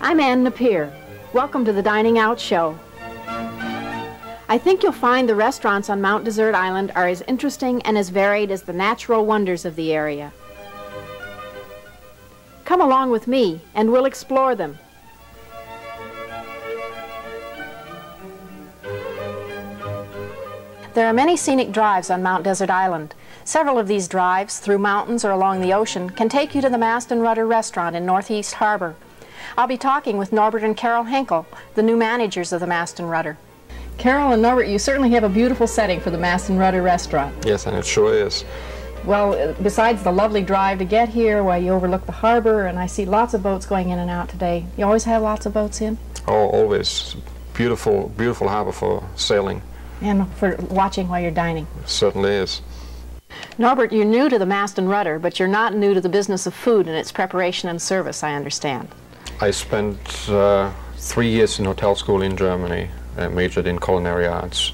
I'm Ann Napier. Welcome to the Dining Out Show. I think you'll find the restaurants on Mount Desert Island are as interesting and as varied as the natural wonders of the area. Come along with me and we'll explore them. There are many scenic drives on Mount Desert Island. Several of these drives, through mountains or along the ocean, can take you to the Mast and Rudder restaurant in Northeast Harbor. I'll be talking with Norbert and Carol Henkel, the new managers of the Mast and Rudder. Carol and Norbert, you certainly have a beautiful setting for the Mast and Rudder restaurant. Yes, and it sure is. Well, besides the lovely drive to get here, where you overlook the harbor, and I see lots of boats going in and out today. You always have lots of boats in? Oh, always. Beautiful, beautiful harbor for sailing. And for watching while you're dining. It certainly is. Norbert, you're new to the Mast and Rudder, but you're not new to the business of food and its preparation and service, I understand. I spent 3 years in hotel school in Germany, majored in culinary arts.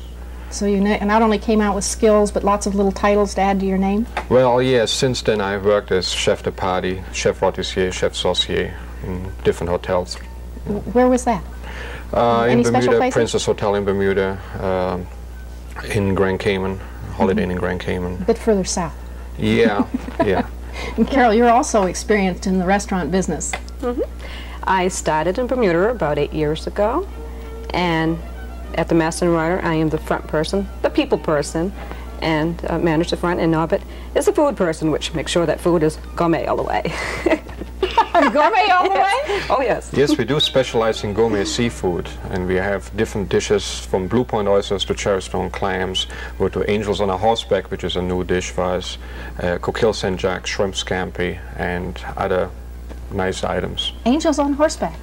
So you not only came out with skills, but lots of little titles to add to your name? Well, yes, since then I've worked as chef de partie, chef rôtissier, chef saucier in different hotels. Where was that? In Bermuda, Princess Hotel in Bermuda, in Grand Cayman, Holiday Inn in Grand Cayman. A bit further south. Yeah, yeah. And Carol, you're also experienced in the restaurant business. I started in Bermuda about 8 years ago, and at the Mast and Rudder, I am the front person, the people person, and manage the front, and Norbert is the food person, which makes sure that food is gourmet all the way. Gourmet all the way? Oh, yes. Yes, we do specialize in gourmet seafood, and we have different dishes from blue point oysters to cherrystone clams, or to angels on a horseback, which is a new dish for us, coquille Saint-Jacques, shrimp scampi, and other nice items. Angels on horseback?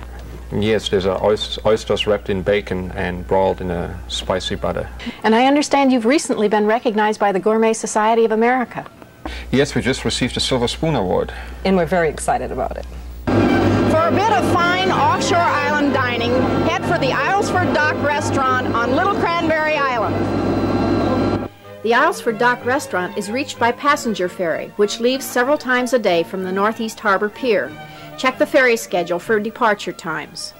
Yes, there's oysters wrapped in bacon and broiled in a spicy butter. And I understand you've recently been recognized by the Gourmet Society of America. Yes, we just received the Silver Spoon Award. And we're very excited about it. For a bit of fine offshore island dining, head for the Islesford Dock Restaurant on Little Cranberry Island. The Islesford Dock Restaurant is reached by passenger ferry, which leaves several times a day from the Northeast Harbor Pier. Check the ferry schedule for departure times.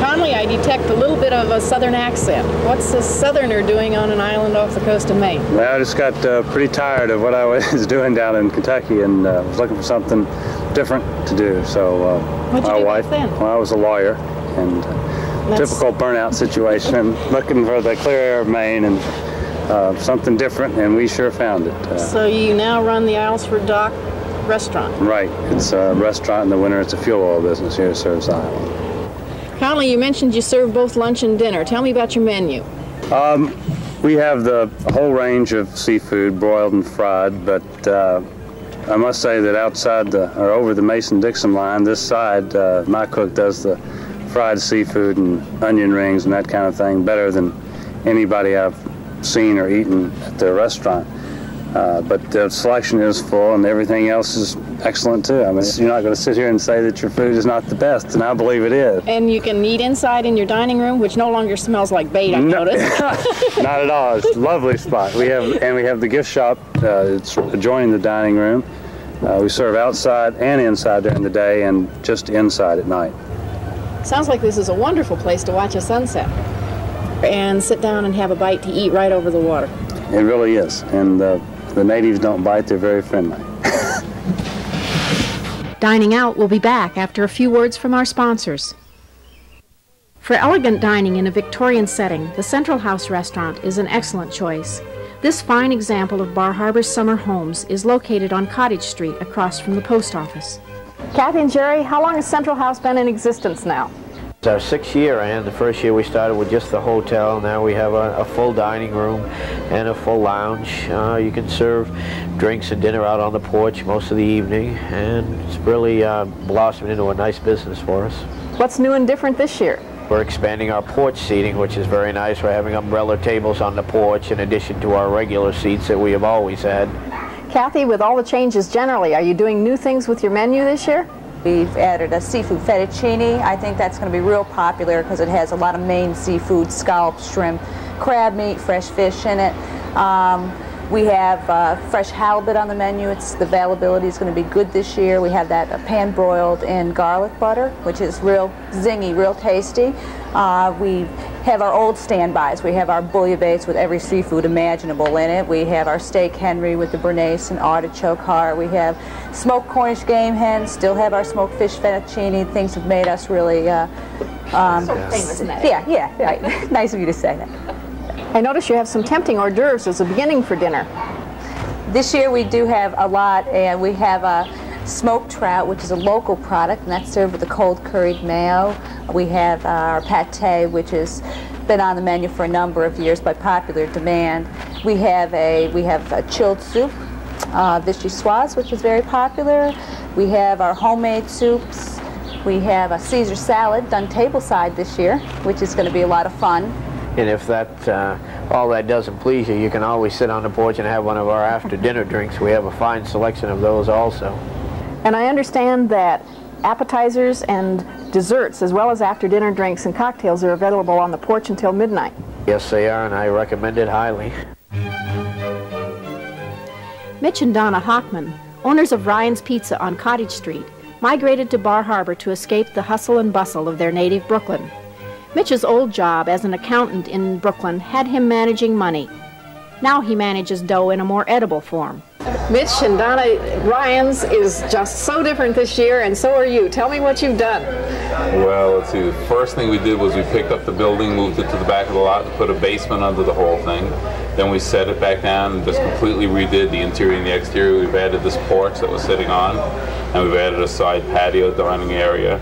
Conley, I detect a little bit of a southern accent. What's a southerner doing on an island off the coast of Maine? Well, I just got pretty tired of what I was doing down in Kentucky, and was looking for something different to do. So What'd you do back then? Well, I was a lawyer, and typical burnout situation, looking for the clear air of Maine and something different, and we sure found it. So you now run the Islesford Dock Restaurant? Right. It's a restaurant in the winter. It's a fuel oil business here at Surf's Island. Conley, you mentioned you serve both lunch and dinner. Tell me about your menu. We have the whole range of seafood, broiled and fried, but I must say that outside or over the Mason-Dixon line, this side, my cook does the fried seafood and onion rings and that kind of thing better than anybody I've seen or eaten at the restaurant. But the selection is full, and everything else is excellent too. I mean, you're not going to sit here and say that your food is not the best, and I believe it is. And you can eat inside in your dining room, which no longer smells like bait, I noticed. Not at all. It's a lovely spot. We have the gift shop. It's adjoining the dining room. We serve outside and inside during the day, and just inside at night. Sounds like this is a wonderful place to watch a sunset and sit down and have a bite to eat right over the water. It really is, and the natives don't bite. They're very friendly. Dining Out will be back after a few words from our sponsors. For elegant dining in a Victorian setting, the Central House restaurant is an excellent choice. This fine example of Bar Harbor's summer homes is located on Cottage Street across from the post office. Kathy and Jerry, how long has Central House been in existence now? It's our 6th year, and the first year we started with just the hotel. Now we have a full dining room and a full lounge. You can serve drinks and dinner out on the porch most of the evening, and it's really blossomed into a nice business for us. What's new and different this year? We're expanding our porch seating, which is very nice. We're having umbrella tables on the porch in addition to our regular seats that we have always had. Kathy, with all the changes generally, are you doing new things with your menu this year? We've added a seafood fettuccine. I think that's going to be real popular because it has a lot of Maine seafood, scallops, shrimp, crab meat, fresh fish in it. We have fresh halibut on the menu. The availability is going to be good this year. We have that pan-broiled in garlic butter, which is real zingy, real tasty. We have our old standbys. We have our bouillabaisse with every seafood imaginable in it. We have our steak Henry with the béarnaise and artichoke heart. We have smoked Cornish game hens. Still have our smoked fish fettuccine. Things have made us really famous in that. Yeah, right. Nice of you to say that. I notice you have some tempting hors d'oeuvres as a beginning for dinner. This year we do have a lot, and we have a smoked trout, which is a local product, and that's served with a cold curried mayo. We have our pâté, which has been on the menu for a number of years by popular demand. We have a chilled soup, vichyssoise, which is very popular. We have our homemade soups. We have a Caesar salad done tableside this year, which is going to be a lot of fun. And if that all that doesn't please you, you can always sit on the porch and have one of our after-dinner drinks. We have a fine selection of those also. And I understand that appetizers and desserts, as well as after-dinner drinks and cocktails, are available on the porch until midnight. Yes, they are, and I recommend it highly. Mitch and Donna Hockman, owners of Ryan's Pizza on Cottage Street, migrated to Bar Harbor to escape the hustle and bustle of their native Brooklyn. Mitch's old job as an accountant in Brooklyn had him managing money. Now he manages dough in a more edible form. Mitch and Donna, Ryan's is just so different this year, and so are you. Tell me what you've done. Well, let's see. The first thing we did was we picked up the building, moved it to the back of the lot, put a basement under the whole thing. Then we set it back down and just completely redid the interior and the exterior. We've added this porch that was sitting on, and we've added a side patio dining area.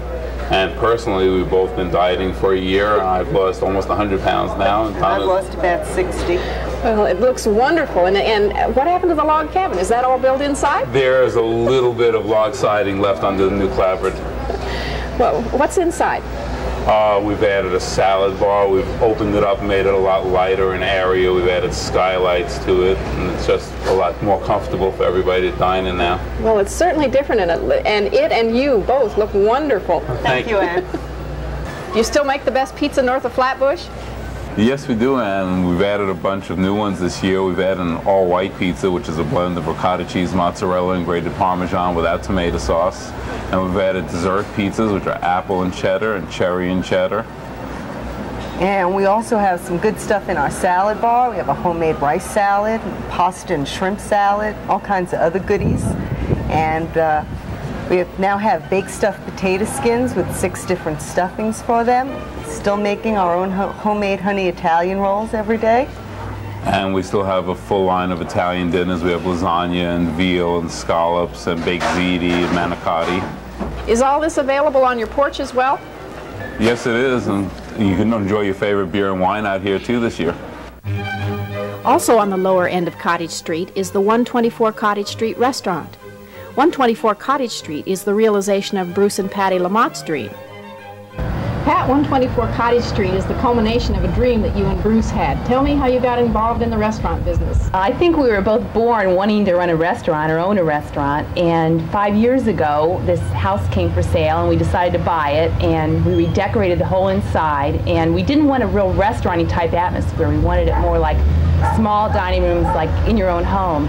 And personally, we've both been dieting for a year, and I've lost almost 100 pounds now. And I've lost about 60. Well, it looks wonderful. And what happened to the log cabin? Is that all built inside? There is a little bit of log siding left under the new clapboard. Well, what's inside? We've added a salad bar. We've opened it up and made it a lot lighter in area. We've added skylights to it, and it's just a lot more comfortable for everybody to dine in now. Well, it's certainly different, and it and you both look wonderful. Thank you, Ann. Do you still make the best pizza north of Flatbush? Yes, we do, and we've added a bunch of new ones this year. We've added an all-white pizza, which is a blend of ricotta cheese, mozzarella, and grated Parmesan without tomato sauce. And we've added dessert pizzas, which are apple and cheddar and cherry and cheddar. And we also have some good stuff in our salad bar. We have a homemade rice salad, pasta and shrimp salad, all kinds of other goodies. And we now have baked stuffed potato skins with 6 different stuffings for them. Still making our own homemade honey Italian rolls every day. And we still have a full line of Italian dinners. We have lasagna and veal and scallops and baked ziti and manicotti. Is all this available on your porch as well? Yes, it is, and you can enjoy your favorite beer and wine out here too this year. Also on the lower end of Cottage Street is the 124 Cottage Street restaurant. 124 Cottage Street is the realization of Bruce and Patty Lamott's dream. Pat, 124 Cottage Street is the culmination of a dream that you and Bruce had. Tell me how you got involved in the restaurant business. I think we were both born wanting to run a restaurant or own a restaurant, and 5 years ago this house came for sale and we decided to buy it, and we redecorated the whole inside, and we didn't want a real restaurant-y type atmosphere. We wanted it more like small dining rooms, like in your own home.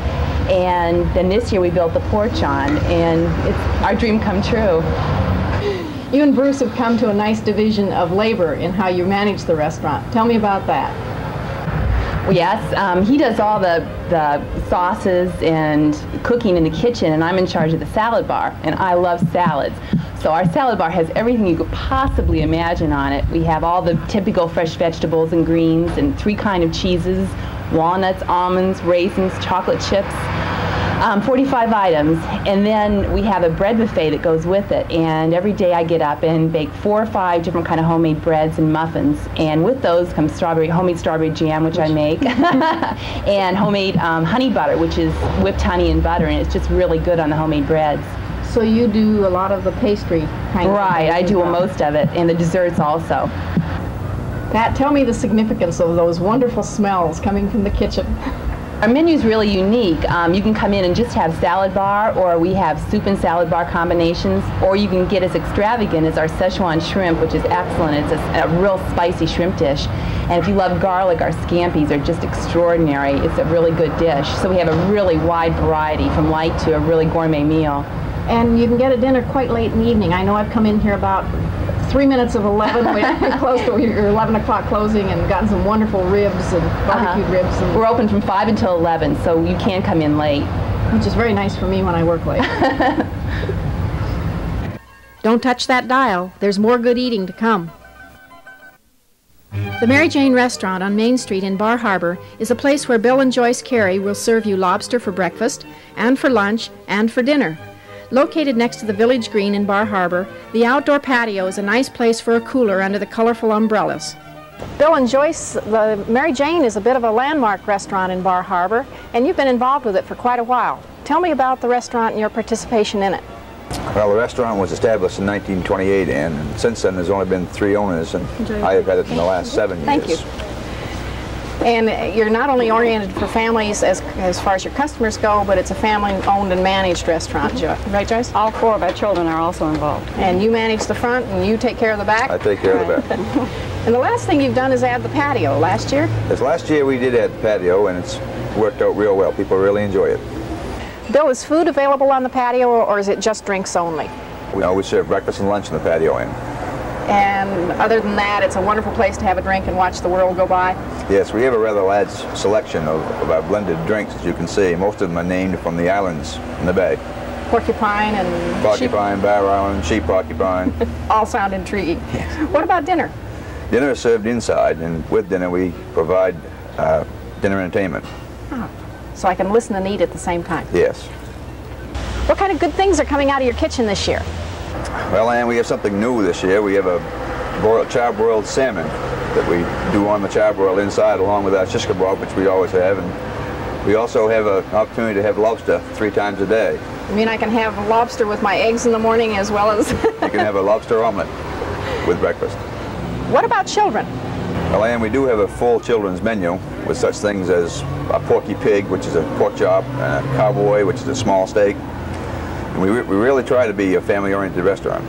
And then this year we built the porch on, and it's our dream come true. You and Bruce have come to a nice division of labor in how you manage the restaurant. Tell me about that. Well, yes, he does all the sauces and cooking in the kitchen, and I'm in charge of the salad bar, and I love salads. So our salad bar has everything you could possibly imagine on it. We have all the typical fresh vegetables and greens and 3 kinds of cheeses, walnuts, almonds, raisins, chocolate chips. 45 items, and then we have a bread buffet that goes with it, and every day I get up and bake 4 or 5 different kind of homemade breads and muffins, and with those comes homemade strawberry jam, which I make, and homemade honey butter, which is whipped honey and butter, and it's just really good on the homemade breads. So you do a lot of the pastry kind of Right, I do most of it, and the desserts also. Pat, tell me the significance of those wonderful smells coming from the kitchen. Our menu is really unique. You can come in and just have salad bar, or we have soup and salad bar combinations, or you can get as extravagant as our Szechuan shrimp, which is excellent. It's a real spicy shrimp dish. And if you love garlic, our scampis are just extraordinary. It's a really good dish. So we have a really wide variety, from light to a really gourmet meal. And you can get a dinner quite late in the evening. I know I've come in here about 3 minutes of 11, we're close to your 11 o'clock closing, and gotten some wonderful ribs and barbecued ribs. And we're open from 5 until 11, so you can come in late. Which is very nice for me when I work late. Don't touch that dial. There's more good eating to come. The Mary Jane Restaurant on Main Street in Bar Harbor is a place where Bill and Joyce Carey will serve you lobster for breakfast, and for lunch, and for dinner. Located next to the Village Green in Bar Harbor, the outdoor patio is a nice place for a cooler under the colorful umbrellas. Bill and Joyce, the Mary Jane is a bit of a landmark restaurant in Bar Harbor, and you've been involved with it for quite a while. Tell me about the restaurant and your participation in it. Well, the restaurant was established in 1928, and since then there's only been 3 owners, and I have had it in the last 7 years. Thank you. And you're not only oriented for families as far as your customers go, but it's a family-owned and managed restaurant, right, Joyce? All 4 of our children are also involved. And you manage the front, and you take care of the back? I take care of the back. And the last thing you've done is add the patio. Last year? Yes, last year we did add the patio, and it's worked out real well. People really enjoy it. Bill, is food available on the patio, or is it just drinks only? We serve breakfast and lunch in the patio end. And other than that, it's a wonderful place to have a drink and watch the world go by? Yes, we have a rather large selection of our blended drinks, as you can see. Most of them are named from the islands in the bay. Porcupine and Porcupine, Barrow Island, sheep porcupine. All sound intriguing. Yes. What about dinner? Dinner is served inside, and with dinner we provide dinner entertainment. Oh, so I can listen and eat at the same time? Yes. What kind of good things are coming out of your kitchen this year? Well, Ann, we have something new this year. We have a charbroiled salmon that we do on the charbroil inside, along with our shish kebab, which we always have. And we also have an opportunity to have lobster 3 times a day. You mean I can have lobster with my eggs in the morning as well as... You can have a lobster omelet with breakfast. What about children? Well, Ann, we do have a full children's menu with such things as a porky pig, which is a pork chop, and a cowboy, which is a small steak. And we really try to be a family-oriented restaurant.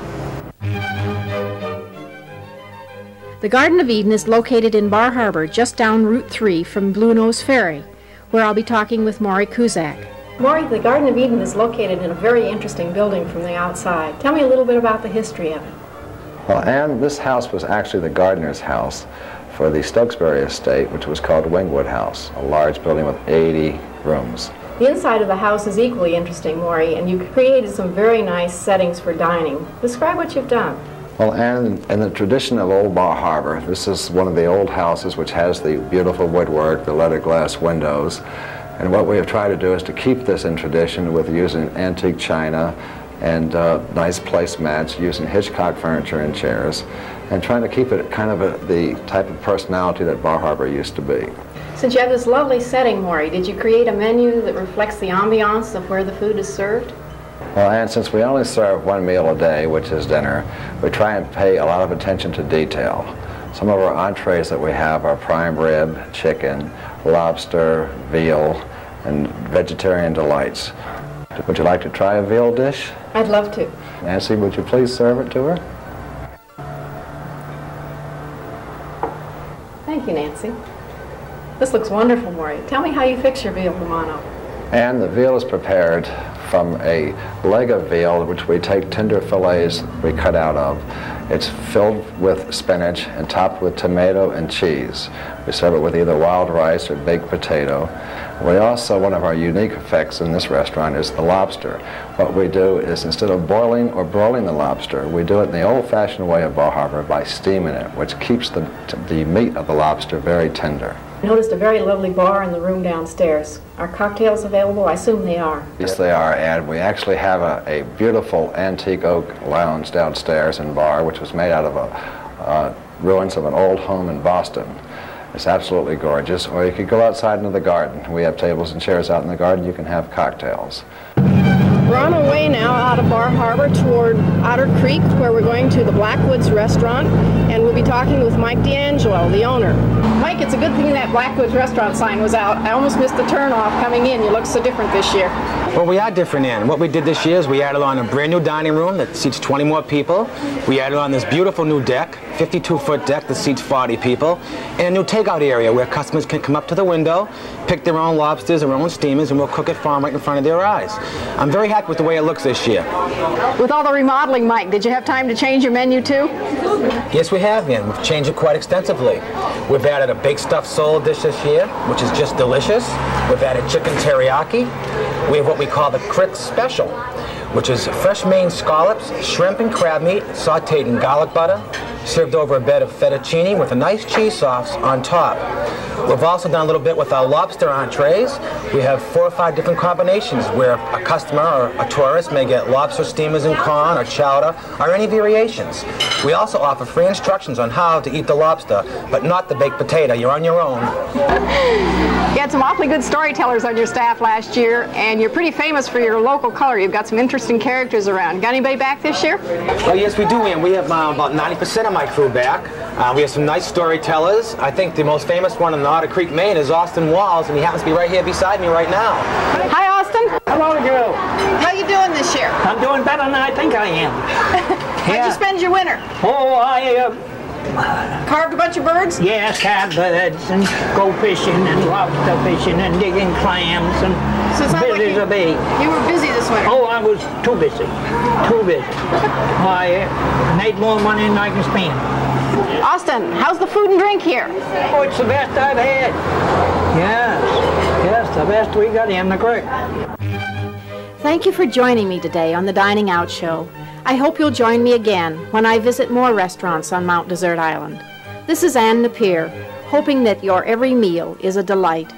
The Garden of Eden is located in Bar Harbor, just down Route 3 from Blue Nose Ferry, where I'll be talking with Maury Kuzak. Maury, the Garden of Eden is located in a very interesting building from the outside. Tell me a little bit about the history of it. Well, Ann, this house was actually the gardener's house for the Stokesbury estate, which was called Wingwood House, a large building with 80 rooms. The inside of the house is equally interesting, Maury, and you created some very nice settings for dining. Describe what you've done. Well, Ann, in the tradition of Old Bar Harbor, this is one of the old houses which has the beautiful woodwork, the leaded glass windows, and what we have tried to do is to keep this in tradition with using antique china and nice placemats, using Hitchcock furniture and chairs, and trying to keep it kind of the type of personality that Bar Harbor used to be. Since you have this lovely setting, Maury, did you create a menu that reflects the ambiance of where the food is served? Well, and since we only serve 1 meal a day, which is dinner, we try and pay a lot of attention to detail. Some of our entrees that we have are prime rib, chicken, lobster, veal, and vegetarian delights. Would you like to try a veal dish? I'd love to. Nancy, would you please serve it to her? Thank you, Nancy. This looks wonderful, Maury. Tell me how you fix your veal romano. And the veal is prepared from a leg of veal, which we take tender fillets we cut out of. It's filled with spinach and topped with tomato and cheese. We serve it with either wild rice or baked potato. We also, one of our unique effects in this restaurant is the lobster. What we do is, instead of boiling or broiling the lobster, we do it in the old-fashioned way of Bar Harbor by steaming it, which keeps the meat of the lobster very tender. I noticed a very lovely bar in the room downstairs. Are cocktails available? I assume they are. Yes, they are, and we actually have a beautiful antique oak lounge downstairs and bar, which was made out of ruins of an old home in Boston. It's absolutely gorgeous. Or you could go outside into the garden. We have tables and chairs out in the garden. You can have cocktails. Well, We're on our way now out of Bar Harbor toward Otter Creek, where we're going to the Blackwoods restaurant, and we'll be talking with Mike D'Angelo, the owner. Mike, it's a good thing that Blackwoods restaurant sign was out. I almost missed the turnoff coming in. You look so different this year. Well, we are different, Ann. What we did this year is we added on a brand new dining room that seats 20 more people. We added on this beautiful new deck, 52-foot deck that seats 40 people, and a new takeout area where customers can come up to the window, pick their own lobsters or own steamers, and we'll cook it for them right in front of their eyes. I'm very happy with the way it looks this year. With all the remodeling, Mike, did you have time to change your menu too? Yes, we have, Ann. We've changed it quite extensively. We've added a baked stuffed sole dish this year, which is just delicious. We've added chicken teriyaki. We have what we call the Crit Special, which is fresh Maine scallops, shrimp and crab meat, sauteed in garlic butter, served over a bed of fettuccine with a nice cheese sauce on top. We've also done a little bit with our lobster entrees. We have 4 or 5 different combinations where a customer or a tourist may get lobster steamers and corn or chowder or any variations. We also offer free instructions on how to eat the lobster, but not the baked potato. You're on your own. You had some awfully good storytellers on your staff last year, and you're pretty famous for your local color. You've got some interesting characters around. Got anybody back this year? Well, yes, we do, and we have about 90% of my crew back. We have some nice storytellers. I think the most famous one in Otter Creek, Maine is Austin Walls, and he happens to be right here beside me right now. Hi, Austin. Hello, Joe. How you doing this year? I'm doing better than I think I am. How'd you spend your winter? Oh, I carved a bunch of birds? Yes, carved birds and go fishing and lobster fishing and digging clams and busy as a bee. You were busy this winter? Oh, I was too busy. Too busy. I made more money than I can spend. Austin, how's the food and drink here? Oh, it's the best I've had. Yes, the best we got in the creek. Thank you for joining me today on the Dining Out Show. I hope you'll join me again when I visit more restaurants on Mount Desert Island. This is Ann Napier, hoping that your every meal is a delight.